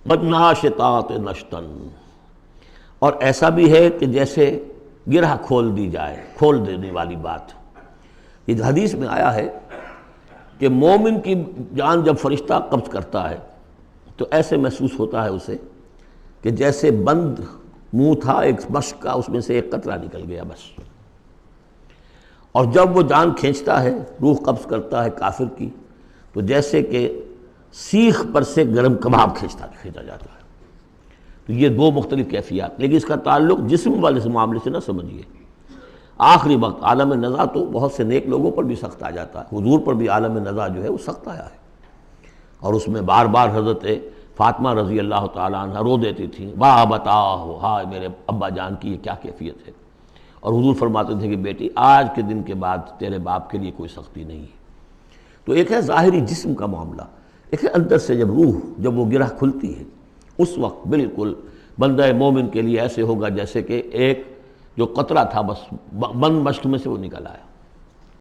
والناشطات نشطن، اور ایسا بھی ہے کہ جیسے گرہ کھول دی جائے، کھول دینے والی بات۔ اس حدیث میں آیا ہے کہ مومن کی جان جب فرشتہ قبض کرتا ہے تو ایسے محسوس ہوتا ہے اسے کہ جیسے بند منہ تھا ایک مشک کا، اس میں سے ایک قطرہ نکل گیا بس۔ اور جب وہ جان کھینچتا ہے، روح قبض کرتا ہے کافر کی، تو جیسے کہ سیخ پر سے گرم کباب کھینچا جاتا ہے۔ تو یہ دو مختلف کیفیات، لیکن اس کا تعلق جسم والے معاملے سے نہ سمجھیے۔ آخری وقت عالم نزا تو بہت سے نیک لوگوں پر بھی سخت آ جاتا ہے، حضور پر بھی عالم نزا جو ہے وہ سخت آیا ہے، اور اس میں بار بار حضرت فاطمہ رضی اللہ تعالیٰ عنہ رو دیتی تھیں، واہ بتاؤ، ہائے میرے ابا جان کی یہ کیا کیفیت ہے۔ اور حضور فرماتے تھے کہ بیٹی آج کے دن کے بعد تیرے باپ کے لیے کوئی سختی نہیں ہے۔ تو ایک ہے ظاہری جسم کا معاملہ، ایک ہے اندر سے جب روح، جب وہ گرہ کھلتی ہے، اس وقت بالکل بندہ مومن کے لیے ایسے ہوگا جیسے کہ ایک جو قطرہ تھا بس بند مشق میں سے وہ نکل آیا۔